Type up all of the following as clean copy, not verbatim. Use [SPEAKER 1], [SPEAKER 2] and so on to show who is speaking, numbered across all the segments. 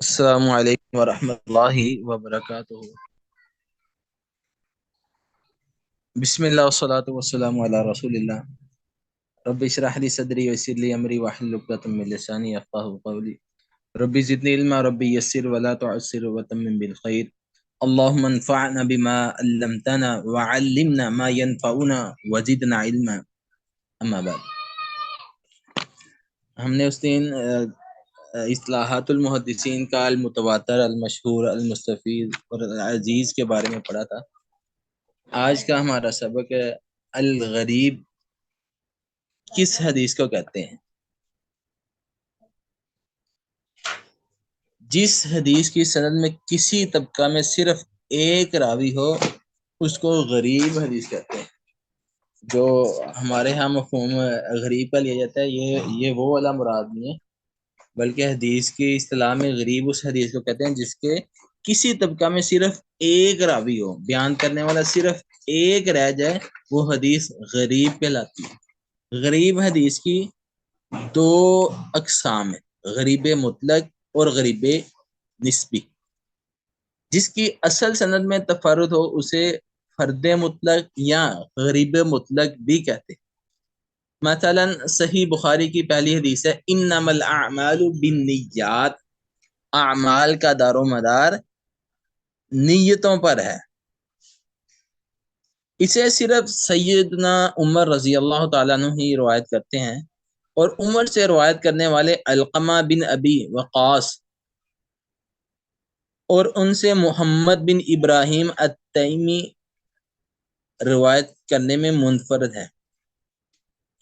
[SPEAKER 1] السلام علیکم ورحمۃ اللہ وبرکاتہ۔ بسم اللہ والصلاۃ والسلام علی رسول اللہ۔ رب اشرح لي صدری ویسر لي امری واحلل عقدۃ من لسانی یفقهوا قولی۔ رب زدنی علما رب یسر ولا تعسر وتمم بالخیر۔ اللهم انفعنا بما علمتنا وعلمنا ما ينفعنا وزدنا علما۔ اما بعد، ہم نے اس دن اصطلاحات المحدثین کا المتواتر، المشہور، المستفیض اور العزیز کے بارے میں پڑھا تھا۔ آج کا ہمارا سبق ہے الغریب کس حدیث کو کہتے ہیں؟ جس حدیث کی سند میں کسی طبقہ میں صرف ایک راوی ہو اس کو غریب حدیث کہتے ہیں۔ جو ہمارے ہاں مفہوم غریب کا لیا جاتا ہے یہ وہ والا مراد نہیں ہے، بلکہ حدیث کی اصطلاح میں غریب اس حدیث کو کہتے ہیں جس کے کسی طبقہ میں صرف ایک راوی ہو، بیان کرنے والا صرف ایک رہ جائے، وہ حدیث غریب کہلاتی ہے۔ غریب حدیث کی دو اقسام ہیں، غریب مطلق اور غریب نسبی۔ جس کی اصل سند میں تفرد ہو اسے فرد مطلق یا غریب مطلق بھی کہتے ہیں۔ مثلا صحیح بخاری کی پہلی حدیث ہے انما الاعمال بالنیات، اعمال کا دار و مدار نیتوں پر ہے۔ اسے صرف سیدنا عمر رضی اللہ تعالیٰ عنہ ہی روایت کرتے ہیں، اور عمر سے روایت کرنے والے علقمہ بن ابی وقاص اور ان سے محمد بن ابراہیم التیمی روایت کرنے میں منفرد ہیں۔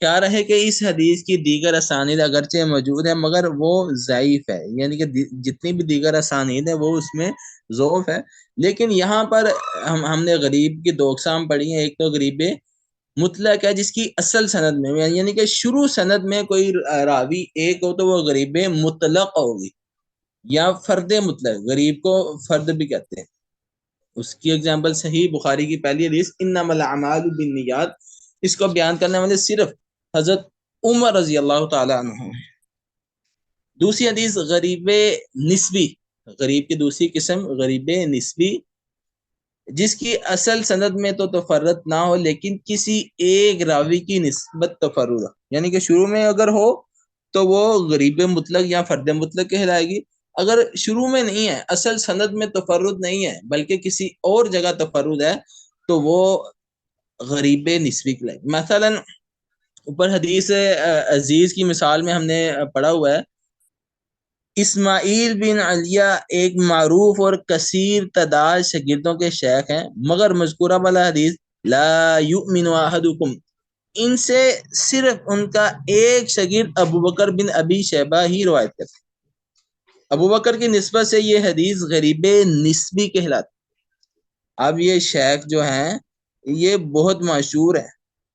[SPEAKER 1] کیا رہے کہ اس حدیث کی دیگر اسانید اگرچہ موجود ہے مگر وہ ضعیف ہے، یعنی کہ جتنی بھی دیگر اسانید ہے وہ اس میں ضعف ہے۔ لیکن یہاں پر ہم نے غریب کی دو اقسام پڑھی ہیں، ایک تو غریب مطلق ہے جس کی اصل سند میں یعنی کہ شروع سند میں کوئی راوی ایک ہو تو وہ غریب مطلق ہوگی، یا فرد مطلق، غریب کو فرد بھی کہتے ہیں۔ اس کی اگزامپل صحیح بخاری کی پہلی حدیث انما الاعمال بالنیات، اس کو بیان کرنے والے صرف حضرت عمر رضی اللہ تعالی عنہ۔ دوسری حدیث غریب نسبی، غریب کی دوسری قسم غریب نسبی، جس کی اصل سند میں تو تفرد نہ ہو لیکن کسی ایک راوی کی نسبت تفرد، یعنی کہ شروع میں اگر ہو تو وہ غریب مطلق یا فرد مطلق کہلائے گی۔ اگر شروع میں نہیں ہے، اصل سند میں تفرد نہیں ہے بلکہ کسی اور جگہ تفرد ہے تو وہ غریب نسبی کہلائے گی۔ مثلا اوپر حدیث عزیز کی مثال میں ہم نے پڑھا ہوا ہے اسماعیل بن علیہ ایک معروف اور کثیر تعداد شاگردوں کے شیخ ہیں، مگر مذکورہ والا حدیث لا یؤمن احدکم، ان سے صرف ان کا ایک شاگرد ابو بکر بن ابی شیبہ ہی روایت کرتے ہیں۔ ابو بکر کی نسبت سے یہ حدیث غریب نسبی کہلاتی۔ اب یہ شیخ جو ہیں یہ بہت مشہور ہے،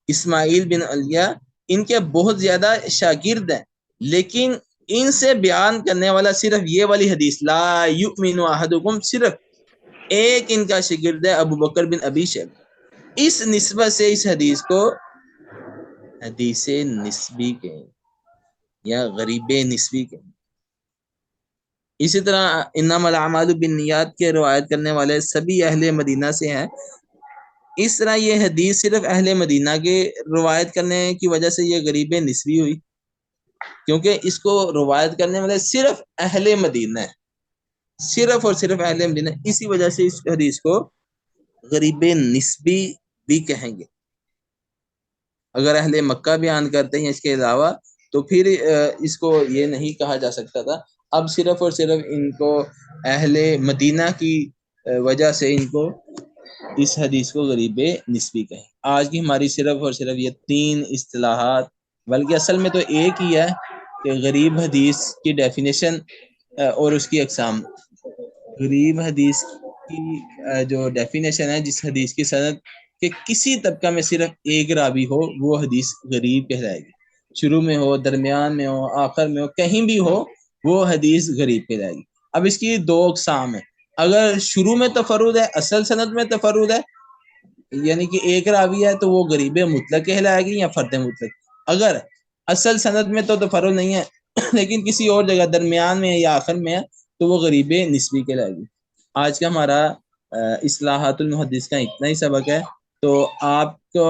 [SPEAKER 1] اسماعیل بن علیہ، ان کے بہت زیادہ شاگرد ہیں، لیکن ان سے بیان کرنے والا صرف یہ والی حدیث لا یؤمن احدکم، صرف ایک ان کا شاگرد ہے ابو بکر بن ابی شیبہ۔ اس نسبت سے اس حدیث کو حدیث نسبی کہیں یا غریب نسبی کہیں۔ اسی طرح انما الاعمال بالنیات کے روایت کرنے والے سبھی اہل مدینہ سے ہیں۔ اس طرح یہ حدیث صرف اہل مدینہ کے روایت کرنے کی وجہ سے یہ غریب نسبی ہوئی، کیونکہ اس کو روایت کرنے والے صرف اہل مدینہ ہے، صرف اور صرف اہل مدینہ، اسی وجہ سے اس حدیث کو غریب نسبی بھی کہیں گے۔ اگر اہل مکہ بیان کرتے ہیں اس کے علاوہ تو پھر اس کو یہ نہیں کہا جا سکتا تھا۔ اب صرف اور صرف ان کو اہل مدینہ کی وجہ سے ان کو اس حدیث کو غریب نسبی کہیں۔ آج کی ہماری صرف اور صرف یہ تین اصطلاحات، بلکہ اصل میں تو ایک ہی ہے کہ غریب حدیث کی ڈیفینیشن اور اس کی اقسام۔ غریب حدیث کی جو ڈیفینیشن ہے جس حدیث کی سند کہ کسی طبقہ میں صرف ایک راوی ہو وہ حدیث غریب کہلائے گی، شروع میں ہو، درمیان میں ہو، آخر میں ہو، کہیں بھی ہو وہ حدیث غریب کہلائے گی۔ اب اس کی دو اقسام ہیں، اگر شروع میں تفرد ہے، اصل سند میں تفرد ہے، یعنی کہ ایک راوی ہے تو وہ غریب مطلق کہلائے گی یا فرد مطلق۔ اگر اصل سند میں تو تفرد نہیں ہے لیکن کسی اور جگہ درمیان میں یا آخر میں ہے تو تو وہ غریب نسبی کے لائے گی۔ آج کا ہمارا اصلاحات المحدث کا اتنا ہی سبق ہے، تو آپ کو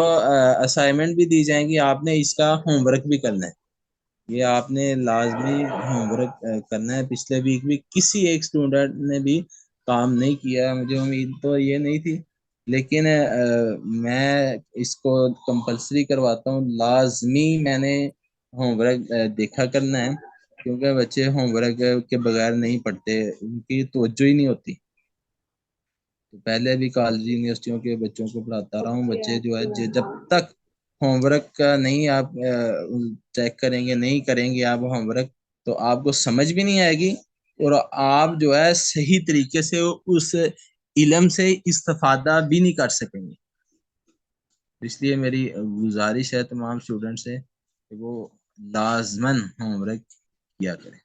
[SPEAKER 1] اسائنمنٹ بھی دی جائیں گی، آپ نے اس کا ہوم ورک بھی کرنا ہے، یہ آپ نے لازمی ہوم ورک کرنا ہے۔ پچھلے ویک بھی کسی ایک اسٹوڈنٹ نے بھی کام نہیں کیا، مجھے امید تو یہ نہیں تھی، لیکن میں اس کو کمپلسری کرواتا ہوں، لازمی میں نے ہوم ورک دیکھا کرنا ہے، کیونکہ بچے ہوم ورک کے بغیر نہیں پڑھتے، ان کی توجہ ہی نہیں ہوتی۔ پہلے بھی کالج یونیورسٹیوں کے بچوں کو پڑھاتا رہا ہوں، بچے جو ہے جب تک ہوم ورک کا نہیں آپ چیک کریں گے، نہیں کریں گے آپ ہوم ورک، تو آپ کو سمجھ بھی نہیں آئے گی، اور آپ جو ہے صحیح طریقے سے اس علم سے استفادہ بھی نہیں کر سکیں گے۔ اس لیے میری گزارش ہے تمام اسٹوڈنٹ سے کہ وہ لازماً ہوم ورک کیا کریں۔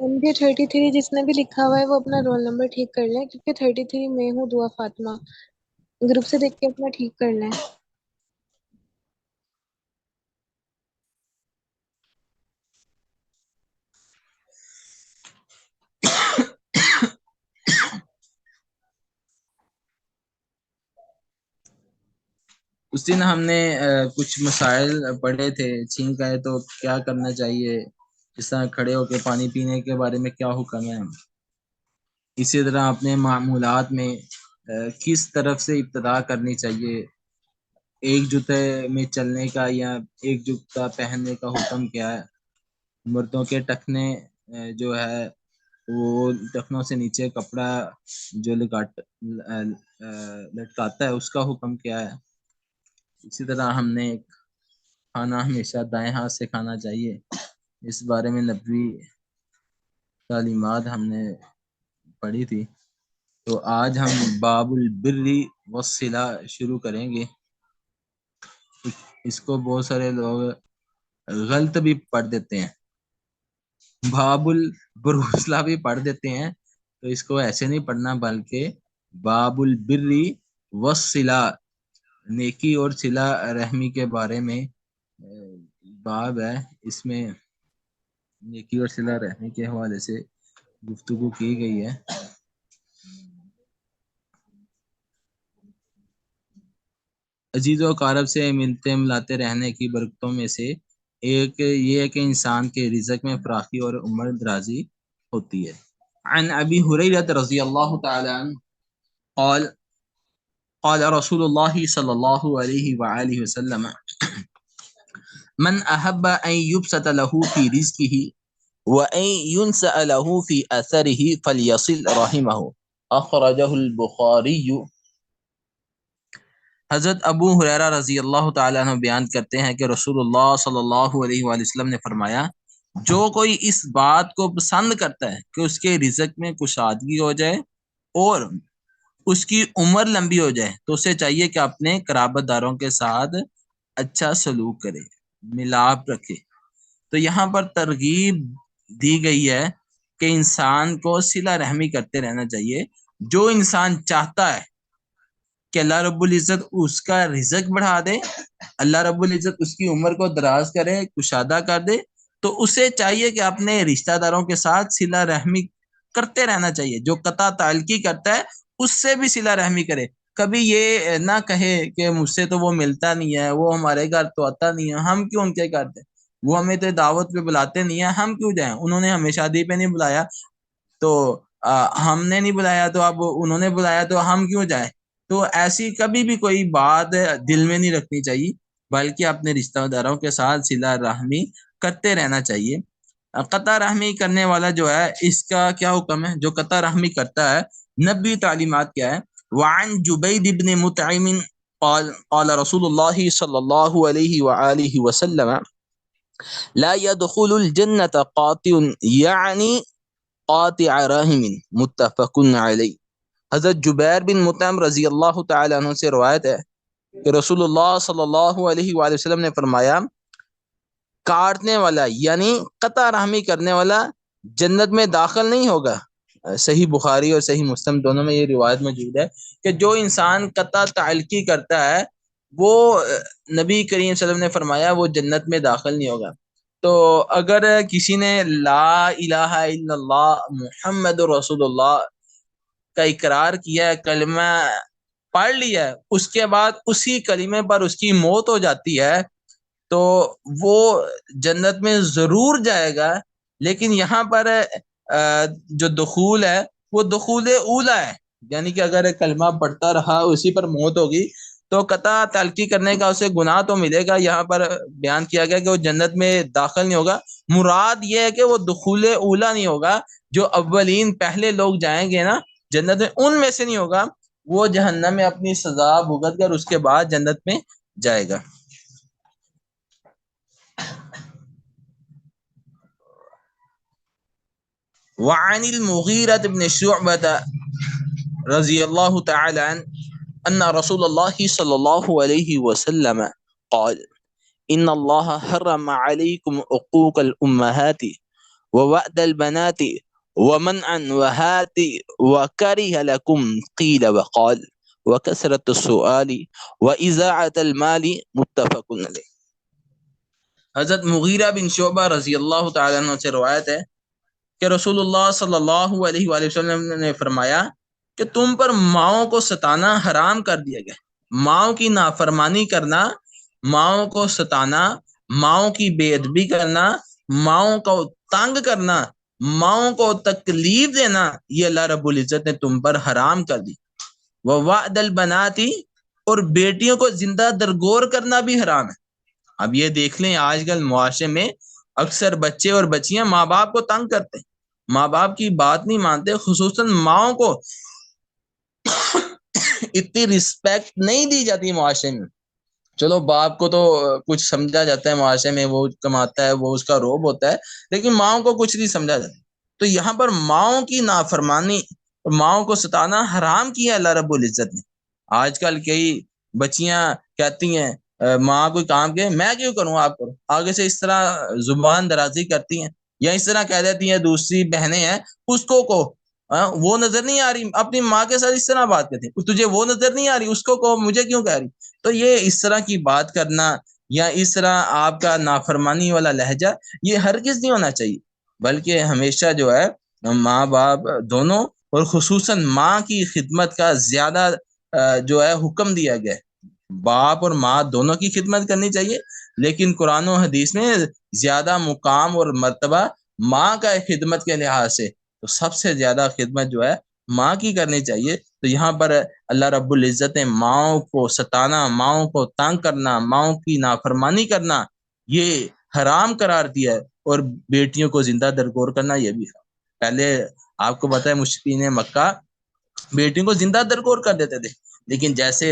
[SPEAKER 2] MJ33 جس نے بھی لکھا ہوا ہے وہ اپنا رول نمبر ٹھیک کر لیں، کیونکہ 33 میں ہوں دعا فاطمہ، گروپ سے دیکھ کے اپنا ٹھیک کر لیں۔
[SPEAKER 1] اس دن ہم نے کچھ مسائل پڑھے تھے، چھینک آئے تو کیا کرنا چاہیے، جس طرح کھڑے ہو کے پانی پینے کے بارے میں کیا حکم ہے، اسی طرح اپنے معمولات میں کس طرف سے ابتدا کرنی چاہیے، ایک جوتے میں چلنے کا یا ایک جوتا پہننے کا حکم کیا ہے، مردوں کے ٹخنے جو ہے وہ ٹخنوں سے نیچے کپڑا جو لٹکاتا ہے اس کا حکم کیا ہے، اسی طرح ہم نے کھانا ہمیشہ دائیں ہاتھ سے کھانا چاہیے، اس بارے میں نبوی تعلیمات ہم نے پڑھی تھی۔ تو آج ہم باب البر والصلہ شروع کریں گے۔ اس کو بہت سارے لوگ غلط بھی پڑھ دیتے ہیں، باب البر والصلہ بھی پڑھ دیتے ہیں، تو اس کو ایسے نہیں پڑھنا، بلکہ باب البر والصلہ، نیکی اور صلہ رحمی کے بارے میں باب ہے، اس میں نیکی اور صلہ رحمی کے حوالے سے گفتگو کی گئی ہے۔ عزیز و اقارب سے ملتے ملاتے رہنے کی برکتوں میں سے ایک یہ ہے کہ انسان کے رزق میں فراخی اور عمر درازی ہوتی ہے۔ عن ابی ہریرہ رضی اللہ تعالی عنہ قال قال رسول اللہ صلی اللہ علیہ وآلہ وسلم من احب ان یبسط له فی رزقه وان ينسأ له فی اثره فلیصل رحمه، اخرجہ البخاری۔ حضرت ابو ہریرہ رضی اللہ تعالیٰ عنہ بیان کرتے ہیں کہ رسول اللہ صلی اللہ علیہ وآلہ وسلم نے فرمایا، جو کوئی اس بات کو پسند کرتا ہے کہ اس کے رزق میں کشادگی ہو جائے اور اس کی عمر لمبی ہو جائے، تو اسے چاہیے کہ اپنے قرابت داروں کے ساتھ اچھا سلوک کرے، ملاپ رکھے۔ تو یہاں پر ترغیب دی گئی ہے کہ انسان کو صلہ رحمی کرتے رہنا چاہیے۔ جو انسان چاہتا ہے کہ اللہ رب العزت اس کا رزق بڑھا دے، اللہ رب العزت اس کی عمر کو دراز کرے، کشادہ کر دے، تو اسے چاہیے کہ اپنے رشتہ داروں کے ساتھ صلہ رحمی کرتے رہنا چاہیے۔ جو قطع تعلقی کرتا ہے اس سے بھی صلہ رحمی کرے، کبھی یہ نہ کہے کہ مجھ سے تو وہ ملتا نہیں ہے، وہ ہمارے گھر تو آتا نہیں ہے، ہم کیوں ان کے گھر دیں، وہ ہمیں تو دعوت پہ بلاتے نہیں ہیں، ہم کیوں جائیں، انہوں نے ہمیں شادی پہ نہیں بلایا تو ہم نے نہیں بلایا، تو اب انہوں نے بلایا تو ہم کیوں جائیں۔ تو ایسی کبھی بھی کوئی بات دل میں نہیں رکھنی چاہیے، بلکہ اپنے رشتہ داروں کے ساتھ صلہ رحمی کرتے رہنا چاہیے۔ قطع رحمی کرنے والا جو ہے اس کا کیا حکم ہے، جو قطع رحمی کرتا ہے نبی تعلیمات کیا ہے۔ وعن جبید بن مطعم قال قال رسول اللہ صلی اللہ علیہ وآلہ وسلم لا يدخل الجنة قاطع یعنی قاطع رحم، متفق علیہ۔ حضرت جبیر بن مطعم رضی اللہ تعالی عنہ سے روایت ہے کہ رسول اللہ صلی اللہ علیہ وآلہ وسلم نے فرمایا، کاٹنے والا یعنی قطع رحمی کرنے والا جنت میں داخل نہیں ہوگا۔ صحیح بخاری اور صحیح مسلم دونوں میں یہ روایت موجود ہے کہ جو انسان قطع تعلقی کرتا ہے وہ نبی کریم صلی اللہ علیہ وسلم نے فرمایا وہ جنت میں داخل نہیں ہوگا۔ تو اگر کسی نے لا الہ الا اللہ محمد رسول اللہ کا اقرار کیا ہے، کلمہ پڑھ لیا ہے، اس کے بعد اسی کلمے پر اس کی موت ہو جاتی ہے تو وہ جنت میں ضرور جائے گا، لیکن یہاں پر جو دخول ہے وہ دخول اولا ہے، یعنی کہ اگر کلمہ پڑھتا رہا اسی پر موت ہوگی تو قطع تلقی کرنے کا اسے گناہ تو ملے گا۔ یہاں پر بیان کیا گیا کہ وہ جنت میں داخل نہیں ہوگا، مراد یہ ہے کہ وہ دخول اولا نہیں ہوگا، جو اولین پہلے لوگ جائیں گے نا جنت میں ان میں سے نہیں ہوگا، وہ جہنم میں اپنی سزا بھگت کر اس کے بعد جنت میں جائے گا۔ وعن المغیرة بن شعبة رضی اللہ تعالی عنہ ان رسول اللہ صلی اللہ علیہ وسلم قال ان اللہ حرم علیکم عقوق الامہات ووعد البنات ومنع وهات وكره لكم قيل وقال وكثرة السؤال وإذاعة المال متفق علیہ۔ حضرت مغیرہ بن شعبہ رضی اللہ تعالیٰ عنہ سے روایت ہے کہ رسول اللہ صلی اللہ علیہ وآلہ وسلم نے فرمایا کہ تم پر ماؤں کو ستانا حرام کر دیا گیا۔ ماؤں کی نافرمانی کرنا، ماؤں کو ستانا، ماؤں کی بے ادبی کرنا، ماؤں کو تنگ کرنا، ماؤں کو تکلیف دینا، یہ اللہ رب العزت نے تم پر حرام کر دی۔ وَوَعْدَ الْبَنَاتِ، اور بیٹیوں کو زندہ درگور کرنا بھی حرام ہے۔ اب یہ دیکھ لیں آج کل معاشرے میں اکثر بچے اور بچیاں ماں باپ کو تنگ کرتے ہیں، ماں باپ کی بات نہیں مانتے، خصوصاً ماؤں کو اتنی رسپیکٹ نہیں دی جاتی معاشرے میں۔ چلو باپ کو تو کچھ سمجھا جاتا ہے معاشرے میں، وہ کماتا ہے، وہ اس کا روب ہوتا ہے، لیکن ماؤں کو کچھ نہیں سمجھا جاتا۔ تو یہاں پر ماؤں کی نافرمانی، ماؤں کو ستانا حرام کیا اللہ رب العزت نے۔ آج کل کئی بچیاں کہتی ہیں ماں کوئی کام کہ میں کیوں کروں، آپ کرو، آگے سے اس طرح زبان درازی کرتی ہیں، یا اس طرح کہہ دیتی ہیں دوسری بہنیں ہیں اس کو وہ نظر نہیں آ رہی، اپنی ماں کے ساتھ اس طرح بات کرتی ہیں، تجھے وہ نظر نہیں آ رہی، اس کو مجھے کیوں کہہ رہی۔ تو یہ اس طرح کی بات کرنا یا اس طرح آپ کا نافرمانی والا لہجہ یہ ہرگز نہیں ہونا چاہیے، بلکہ ہمیشہ جو ہے ماں باپ دونوں اور خصوصاً ماں کی خدمت کا زیادہ جو ہے حکم دیا گیا ہے۔ باپ اور ماں دونوں کی خدمت کرنی چاہیے، لیکن قرآن و حدیث میں زیادہ مقام اور مرتبہ ماں کا خدمت کے لحاظ سے تو سب سے زیادہ خدمت جو ہے ماں کی کرنی چاہیے۔ تو یہاں پر اللہ رب العزت نے ماؤں کو ستانا، ماؤں کو تنگ کرنا، ماؤں کی نافرمانی کرنا یہ حرام قرار دیا ہے، اور بیٹیوں کو زندہ درگور کرنا یہ بھی حرام۔ پہلے آپ کو پتہ ہے مشرکین مکہ بیٹیوں کو زندہ درگور کر دیتے تھے، لیکن جیسے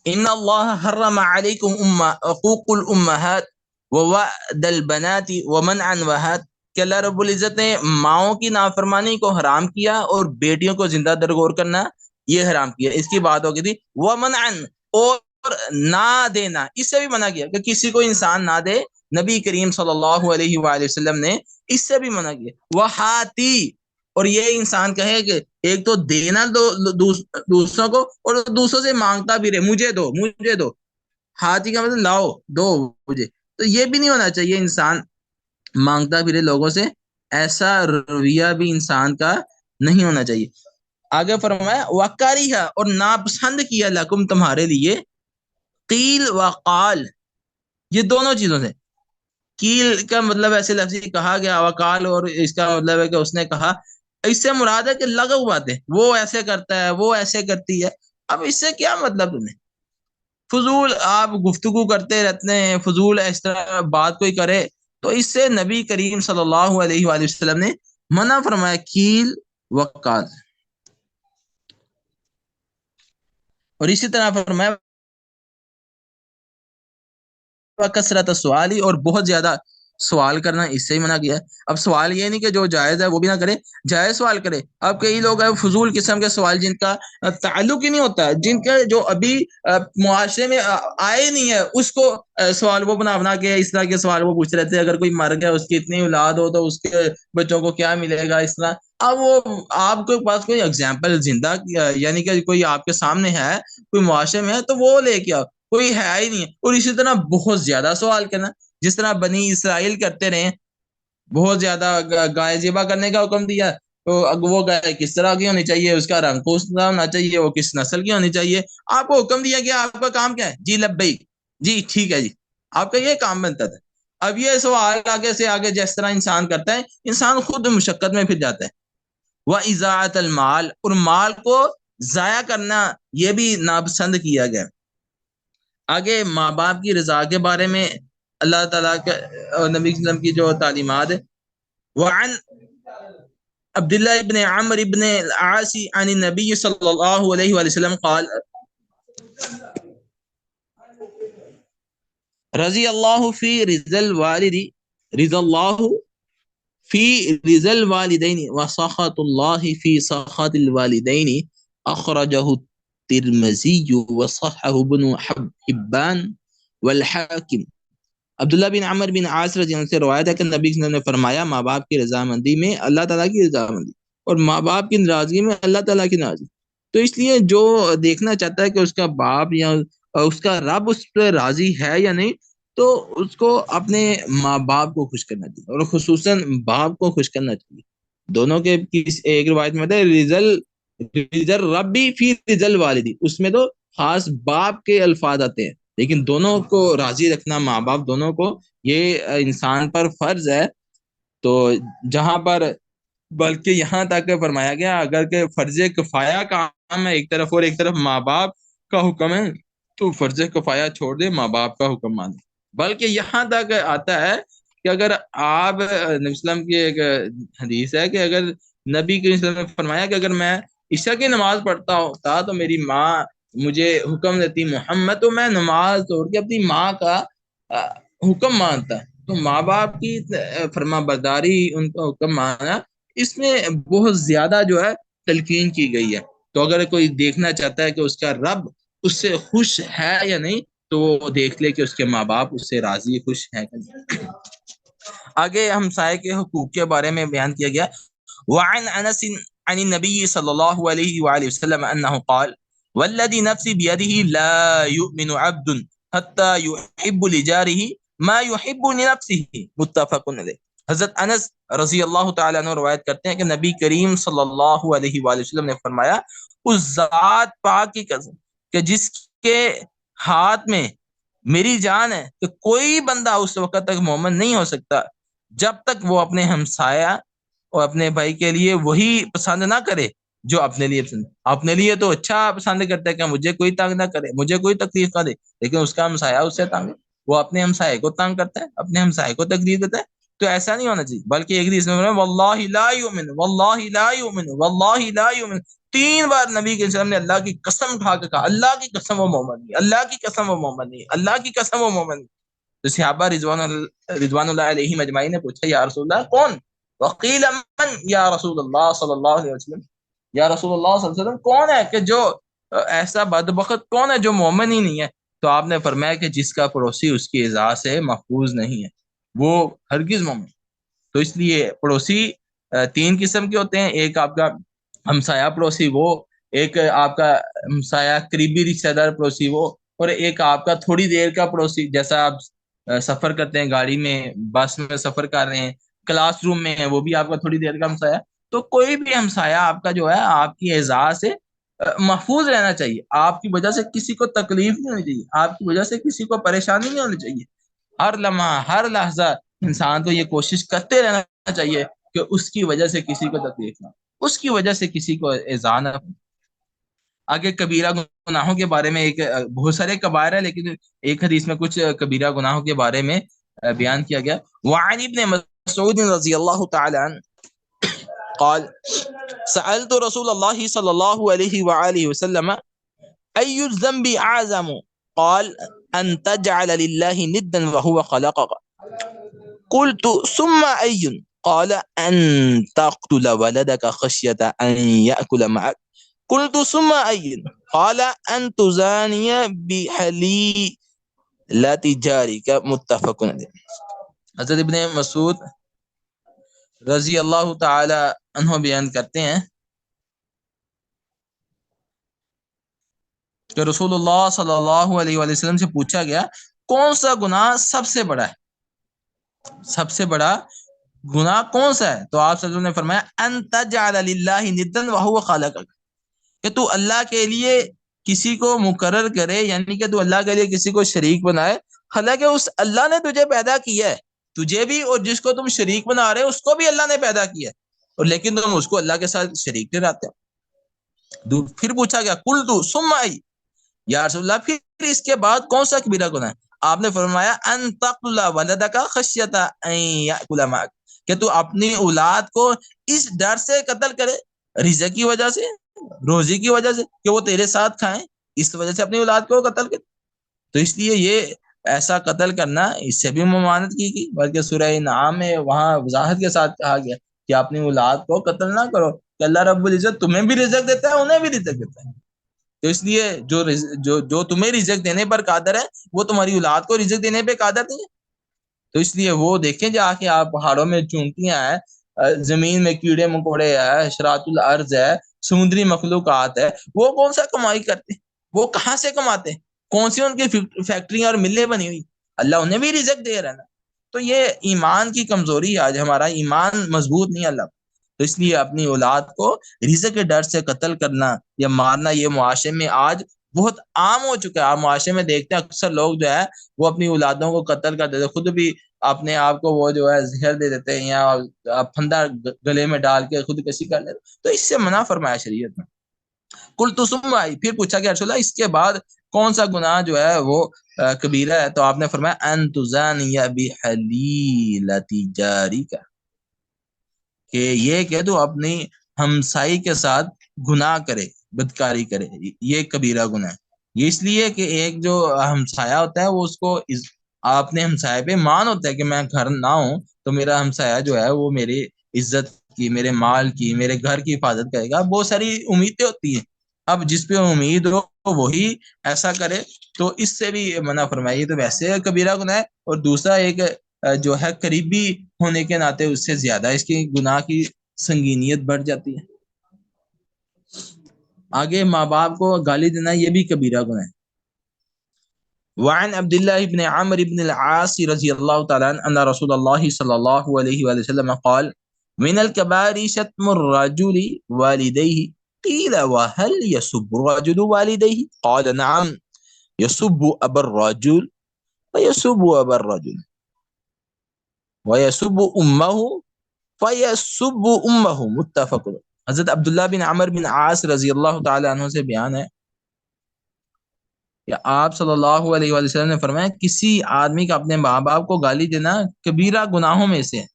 [SPEAKER 1] ان اللہ حرم علیکم حقوق الامہات ووعد البنات ومنع وهات، کہ اللہ رب العزت نے ماؤں کی نافرمانی کو حرام کیا اور بیٹیوں کو زندہ درگور کرنا یہ حرام کیا۔ اس کی بات ہو گئی تھی ومنع، اور نہ دینا، اس سے بھی منع کیا کہ کسی کو انسان نہ دے، نبی کریم صلی اللہ علیہ وآلہ وسلم نے اس سے بھی منع کیا۔ وہاتی، اور یہ انسان کہے کہ ایک تو دینا دوسروں کو، اور دوسروں سے مانگتا بھی رہے مجھے دو مجھے دو، ہاتھی کا مطلب لاؤ دو مجھے، تو یہ بھی نہیں ہونا چاہیے۔ انسان مانگتا پھرے لوگوں سے، ایسا رویہ بھی انسان کا نہیں ہونا چاہیے۔ آگے فرمایا وکریہ اور ناپسند کیا لکم تمہارے لیے قیل وقال، یہ دونوں چیزوں سے. قیل کا مطلب ایسے لفظی کہا گیا، وقال اور اس کا مطلب ہے کہ اس نے کہا. اس سے مراد ہے کہ لغو باتیں، وہ ایسے کرتا ہے، وہ ایسے کرتی ہے. اب اس سے کیا مطلب تمہیں؟ فضول آپ گفتگو کرتے رہتے ہیں، فضول اس طرح بات کوئی کرے تو اس سے نبی کریم صلی اللہ علیہ وآلہ وسلم نے منع فرمایا قیل وقال. اور اسی طرح فرمایا کثرت سوالی، اور بہت زیادہ سوال کرنا، اس سے ہی منع کیا ہے. اب سوال یہ نہیں کہ جو جائز ہے وہ بھی نہ کرے، جائز سوال کرے. اب کئی لوگ ہیں فضول قسم کے سوال جن کا تعلق ہی نہیں ہوتا، جن کے جو ابھی معاشرے میں آئے نہیں ہے، اس کو سوال وہ بنا کے اس طرح کے سوال وہ پوچھ رہتے ہیں. اگر کوئی مر گیا، اس کی اتنی اولاد ہو تو اس کے بچوں کو کیا ملے گا، اس طرح. اب وہ آپ کے پاس کوئی اگزامپل زندہ یعنی کہ کوئی آپ کے سامنے ہے، کوئی معاشرے میں ہے، تو وہ لے کے آؤ. کوئی ہے ہی نہیں ہے. اور اسی طرح بہت زیادہ سوال کرنا، جس طرح بنی اسرائیل کرتے رہے، بہت زیادہ گائے ذبح کرنے کا حکم دیا، تو وہ گائے کس طرح کی ہونی چاہیے، اس کا رنگ کس طرح ہونا چاہیے، وہ کس نسل کی ہونی چاہیے. آپ کو حکم دیا گیا، آپ کا کام کیا ہے؟ جی لبیک، جی ٹھیک ہے جی، آپ کا یہ کام بنتا تھا. اب یہ سوال آگے سے آگے جس طرح انسان کرتا ہے، انسان خود مشقت میں پھر جاتا ہے. وَإِضَاعَةَ الْمَالِ، اور مال کو ضائع کرنا یہ بھی ناپسند کیا گیا. آگے ماں باپ کی رضا کے بارے میں اللہ تعالیٰ کے اور نبی صلی اللہ علیہ وسلم کی جو تعلیمات ہے. وعن عبداللہ ابن عمر ابن العاص عن النبی صلی اللہ علیہ وآلہ وسلم قال رضی اللہ فی رضا الوالد، رضا اللہ فی رضا الوالدین وسخط اللہ فی سخط الوالدین، اخرجہ الترمذی وصححہ ابن حبان والحاکم. عبداللہ بن عمر بن عاص رضی اللہ عنہ سے روایت ہے کہ نبی صلی اللہ علیہ وسلم نے فرمایا ماں باپ کی رضامندی میں اللہ تعالیٰ کی رضامندی، اور ماں باپ کی ناراضگی میں اللہ تعالیٰ کی ناراضگی. تو اس لیے جو دیکھنا چاہتا ہے کہ اس کا باپ یا اس کا رب اس پہ راضی ہے یا نہیں، تو اس کو اپنے ماں باپ کو خوش کرنا چاہیے، اور خصوصاً باپ کو خوش کرنا چاہیے. دونوں کے ایک روایت میں ہے رضل ربی فی رضل والدی، اس میں تو خاص باپ کے الفاظ آتے ہیں، لیکن دونوں کو راضی رکھنا، ماں باپ دونوں کو، یہ انسان پر فرض ہے. تو جہاں پر بلکہ یہاں تک فرمایا گیا اگر کہ فرض کفایہ کام ہے ایک طرف اور ایک طرف ماں باپ کا حکم ہے، تو فرض کفایہ چھوڑ دے، ماں باپ کا حکم مان. بلکہ یہاں تک آتا ہے کہ اگر آپ نبی وسلم کی ایک حدیث ہے کہ اگر نبی کے وسلم نے فرمایا کہ اگر میں عشاء کی نماز پڑھتا ہوتا تو میری ماں مجھے حکم دیتی محمد، تو میں نماز توڑ کے اپنی ماں کا حکم مانتا. تو ماں باپ کی فرما برداری، ان کا حکم ماننا، اس میں بہت زیادہ جو ہے تلقین کی گئی ہے. تو اگر کوئی دیکھنا چاہتا ہے کہ اس کا رب اس سے خوش ہے یا نہیں، تو وہ دیکھ لے کہ اس کے ماں باپ اس سے راضی خوش ہیں. آگے ہمسائے کے حقوق کے بارے میں بیان کیا گیا. وعن انس عن النبی صلی اللہ علیہ وآلہ وسلم انه قال والذي نفسي بيده لا يؤمن عبد حتى يحب لجاره ما يحب لنفسه، متفق علیہ. حضرت انس رضی اللہ تعالیٰ عنہ روایت کرتے ہیں کہ نبی کریم صلی اللہ علیہ وآلہ وسلم نے فرمایا اس ذات پاک کی قسم کہ جس کے ہاتھ میں میری جان ہے کہ کوئی بندہ اس وقت تک مومن نہیں ہو سکتا جب تک وہ اپنے ہمسایہ اور اپنے بھائی کے لیے وہی پسند نہ کرے جو اپنے لیے پسند. اپنے لیے تو اچھا پسند کرتا ہے کہ مجھے کوئی تنگ نہ کرے، مجھے کوئی تکلیف نہ دے، لیکن اس کا ہمسایہ اس سے تنگ ہے، وہ اپنے ہمسایہ کو تنگ کرتا ہے، اپنے ہمسایہ کو تکلیف دیتا ہے. تو ایسا نہیں ہونا چاہیے. بلکہ ایک حدیث میں واللہ لا یؤمن، واللہ لا یؤمن، واللہ لا یؤمن، 3 بار نبی کے وسلم نے اللہ کی قسم اٹھا کے کہا اللہ کی قسم وہ مومن نہیں، اللہ کی قسم وہ مومن نہیں، اللہ کی قسم وہ مومن نہیں. تو صحابہ رضوان اللہ علیہم اجمعین نے پوچھا یا رسول اللہ کون؟ وقیل من یا رسول اللہ صلی اللہ علیہ وسلم، یا رسول اللہ صلی اللہ علیہ وسلم کون ہے کہ جو ایسا بدبخت کون ہے جو مومن ہی نہیں ہے؟ تو آپ نے فرمایا کہ جس کا پڑوسی اس کی اذا سے محفوظ نہیں ہے وہ ہرگز مومن. تو اس لیے پڑوسی 3 قسم کے ہوتے ہیں. ایک آپ کا ہمسایہ پڑوسی، وہ ایک آپ کا ہمسایہ قریبی رشتہ دار پڑوسی، وہ، اور ایک آپ کا تھوڑی دیر کا پڑوسی. جیسا آپ سفر کرتے ہیں، گاڑی میں، بس میں سفر کر رہے ہیں، کلاس روم میں ہے، وہ بھی آپ کا تھوڑی دیر کا ہمسایہ. تو کوئی بھی ہمسایہ آپ کا جو ہے آپ کی اعزاء سے محفوظ رہنا چاہیے. آپ کی وجہ سے کسی کو تکلیف نہیں ہونی چاہیے, آپ کی وجہ سے کسی کو پریشانی نہیں ہونی چاہیے. ہر لمحہ ہر لحظہ انسان کو یہ کوشش کرتے رہنا چاہیے کہ اس کی وجہ سے کسی کو تکلیف نہ, اس کی وجہ سے کسی کو ایذا نہ. آگے کبیرہ گناہوں کے بارے میں ایک بہت سارے کبائر ہیں, لیکن ایک حدیث میں کچھ کبیرہ گناہوں کے بارے میں بیان کیا گیا. وعن ابن مسعود رضی اللہ تعالی عنہ قال سألت رسول الله صلى الله عليه وآله وسلم أي الذنب أعظم قال أن تجعل لله ندا وهو خلقك قلت ثم أي قال أن تقتل ولدك خشية أن يأكل معك قلت ثم أي قال أن تزاني بحليلة جارك متفق عليه. حضرت ابن مسعود رضی اللہ تعالی عنہ بیان کرتے ہیں کہ رسول اللہ صلی اللہ علیہ وآلہ وسلم سے پوچھا گیا کون سا گناہ سب سے بڑا ہے, سب سے بڑا گناہ کون سا ہے؟ تو آپ صلی اللہ علیہ وسلم نے فرمایا ان تجعل للہ ندا وهو خلقک, کہ تو اللہ کے لیے کسی کو مقرر کرے, یعنی کہ تو اللہ کے لیے کسی کو شریک بنائے, حالانکہ اس اللہ نے تجھے پیدا کیا ہے, تجھے بھی اور جس کو تم شریک بنا رہے اس کو بھی اللہ نے پیدا کیا ہے, اور لیکن تم اس کو اللہ کے ساتھ شریک ٹھہراتے ہو. پھر پوچھا گیا قلت ثم ای, یا رسول اللہ پھر اس کے بعد کون سا کبیرہ گناہ ہے؟ آپ نے فرمایا ان تقتل ولدک خشیۃ ان یاکل معک, کہ تو اپنی اولاد کو اس ڈر سے قتل کرے, رزق کی وجہ سے, روزی کی وجہ سے, کہ وہ تیرے ساتھ کھائیں, اس وجہ سے اپنی اولاد کو قتل کرے. تو اس لیے یہ ایسا قتل کرنا, اس سے بھی ممانعت کی گئی, بلکہ سورہ انعام میں وہاں وضاحت کے ساتھ کہا گیا کہ اپنی اولاد کو قتل نہ کرو, کہ اللہ رب العزت تمہیں بھی رزق دیتا ہے, انہیں بھی رزق دیتا ہے. تو اس لیے جو تمہیں رزق دینے پر قادر ہے وہ تمہاری اولاد کو رزق دینے پہ قادر نہیں ہے. تو اس لیے وہ دیکھیں جا کے آپ پہاڑوں میں چونٹیاں ہیں, زمین میں کیڑے مکوڑے ہے, شراط الارض ہے, سمندری مخلوقات ہے, وہ کون سا کمائی کرتے, وہ کہاں سے کماتے, کون سی ان کی فیکٹریاں اور ملیں بنی ہوئی, اللہ انہیں بھی رزق دے رہا ہے نا. تو یہ ایمان کی کمزوری, آج ہمارا ایمان مضبوط نہیں اللہ. تو اس لیے اپنی اولاد کو رزق کے ڈر سے قتل کرنا یا مارنا یہ معاشرے میں آج بہت عام ہو چکا ہے. آپ معاشرے میں دیکھتے ہیں اکثر لوگ جو ہے وہ اپنی اولادوں کو قتل کر دیتے, خود بھی اپنے آپ کو وہ جو ہے زہر دے دیتے ہیں یا پھندا گلے میں ڈال کے خودکشی کر لیتے. تو اس سے منع فرمایا شریعت میں. قلت ثم ای, پھر پوچھا کہ رسول اللہ اس کے بعد کون سا گناہ جو ہے وہ کبیرہ ہے؟ تو آپ نے فرمایا ان تزانی بحلیلۃ جارک, کہ یہ کہ تو اپنی ہمسائی کے ساتھ گناہ کرے, بدکاری کرے, یہ کبیرہ گناہ ہے. یہ اس لیے کہ ایک جو ہمسایہ ہوتا ہے وہ اس کو اپنے ہمسایہ پہ مان ہوتا ہے کہ میں گھر نہ ہوں تو میرا ہمسایہ جو ہے وہ میری عزت کی, میرے مال کی, میرے گھر کی حفاظت کرے گا. بہت ساری امیدیں ہوتی ہیں, اب جس پہ امید ہو وہی ایسا کرے, تو اس سے بھی منع فرمائی. تو ویسے کبیرہ گناہ ہے, اور دوسرا ایک جو ہے قریبی ہونے کے ناطے اس سے زیادہ اس کی گناہ کی سنگینیت بڑھ جاتی ہے. آگے ماں باپ کو گالی دینا یہ بھی کبیرہ گناہ ہے. وعن عبد الله بن عمرو بن العاص رضي الله تعالى عنه أن رسول الله صلى الله عليه وسلم قال من الكبائر شتم الرجل والديه قيل وهل يسب الرجل والديه قال نعم يسب أبا الرجل ويسب أبا الرجل ويسب أمه فيسب أمه متفق. حضرت عبداللہ بن عمر بن عاص رضی اللہ تعالی عنہ سے بیان ہے کہ آپ صلی اللہ علیہ وآلہ وسلم نے فرمایا کسی آدمی کا اپنے ماں باپ کو گالی دینا کبیرہ گناہوں میں سے ہے.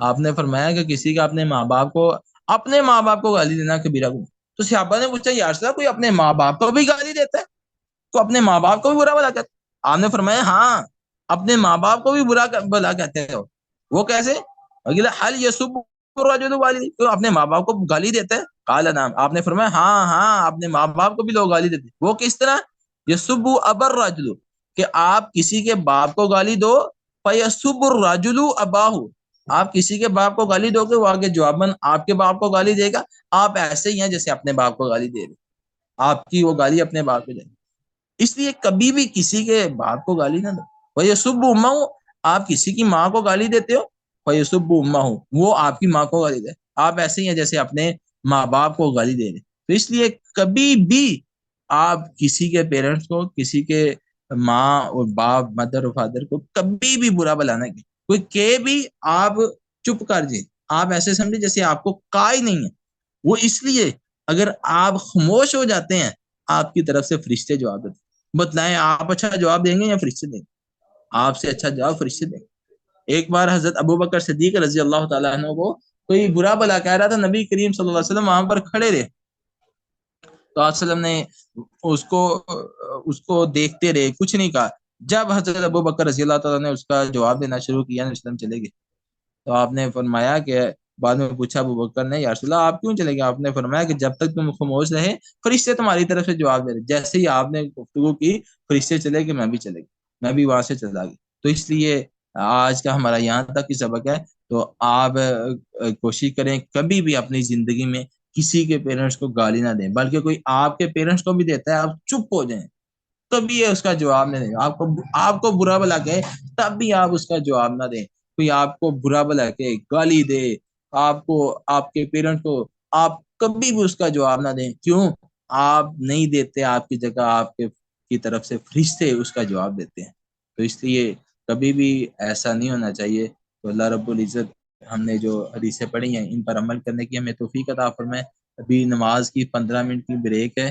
[SPEAKER 1] آپ نے فرمایا کہ کسی کا اپنے ماں باپ کو گالی دینا کبیرہ گناہ. تو صحابہ نے پوچھا یا رسول اللہ کوئی اپنے ماں باپ کو بھی گالی دیتا ہے, تو اپنے ماں باپ کو بھی برا بلا کہتا ہے؟ آپ نے فرمایا ہاں, اپنے ماں باپ کو بھی برا بلا کہتے ہو. وہ کیسے؟ حل یسب الرجل والدیہ, تو اپنے ماں باپ کو گالی دیتا ہے؟ قال نعم, آپ نے فرمایا ہاں اپنے ماں باپ کو بھی لوگ گالی دیتے. وہ کس طرح؟ یسب ابا الرجل, کہ آپ کسی کے باپ کو گالی دو, فیسب الرجل اباہ, آپ کسی کے باپ کو گالی دو گے وہ آگے جواباً آپ کے باپ کو گالی دے گا. آپ ایسے ہی ہیں جیسے اپنے باپ کو گالی دے رہے, آپ کی وہ گالی اپنے باپ کو جائے گی. اس لیے کبھی بھی کسی کے باپ کو گالی نہ دو. فیسب امہ, آپ کسی کی ماں کو گالی دیتے ہو, فیسب امہ, وہ آپ کی ماں کو گالی دے. آپ ایسے ہی ہیں جیسے اپنے ماں باپ کو گالی دے رہے. تو اس لیے کبھی بھی آپ کسی کے پیرنٹس کو، کسی کے ماں اور باپ، مدر اور فادر کو کبھی بھی برا بلا نہ کہ کوئی کہ بھی آپ چپ کر جائیں. آپ ایسے سمجھے جیسے آپ کو کا ہی نہیں ہے. وہ اس لیے اگر آپ خاموش ہو جاتے ہیں آپ کی طرف سے فرشتے جواب دیتے. بتلائیں آپ اچھا جواب دیں گے یا فرشتے دیں گے؟ آپ سے اچھا جواب فرشتے دیں گے. ایک بار حضرت ابو بکر صدیق رضی اللہ تعالیٰ عنہ کو کوئی برا بلا کہہ رہا تھا، نبی کریم صلی اللہ علیہ وسلم وہاں پر کھڑے رہے تو آپ وسلم نے اس کو دیکھتے رہے، کچھ نہیں کہا. جب حضرت ابو بکر رضی اللہ تعالیٰ نے اس کا جواب دینا شروع کیا، وسلم چلے گئے. تو آپ نے فرمایا کہ بعد میں پوچھا ابو بکر نے، یا رسول اللہ آپ کیوں چلے گئے؟ آپ نے فرمایا کہ جب تک تم خاموش رہے فرشتے تمہاری طرف سے جواب دے رہے. جیسے ہی آپ نے گفتگو کی فرشتے چلے گئے، میں بھی چلے گیا، میں بھی وہاں سے چلا گیا. تو اس لیے آج کا ہمارا یہاں تک ہی سبق ہے. تو آپ کوشش کریں کبھی بھی اپنی زندگی میں کسی کے پیرنٹس کو گالی نہ دیں، بلکہ کوئی آپ کے پیرنٹس کو بھی دیتا ہے آپ چپ ہو جائیں، کبھی اس کا جواب نہ دیں. آپ کو برا بلا کہ تب بھی آپ اس کا جواب نہ دیں. کوئی آپ کو برا بلا کے گالی دے آپ کو، آپ کے پیرنٹ کو، آپ کبھی بھی اس کا جواب نہ دیں. کیوں؟ آپ نہیں دیتے، آپ کی جگہ آپ کے کی طرف سے فرشتے اس کا جواب دیتے ہیں. تو اس لیے کبھی بھی ایسا نہیں ہونا چاہیے. تو اللہ رب العزت ہم نے جو حدیثیں پڑھی ہیں ان پر عمل کرنے کی ہمیں توفیق عطا فرمائے. ابھی نماز کی 15 منٹ کی بریک ہے.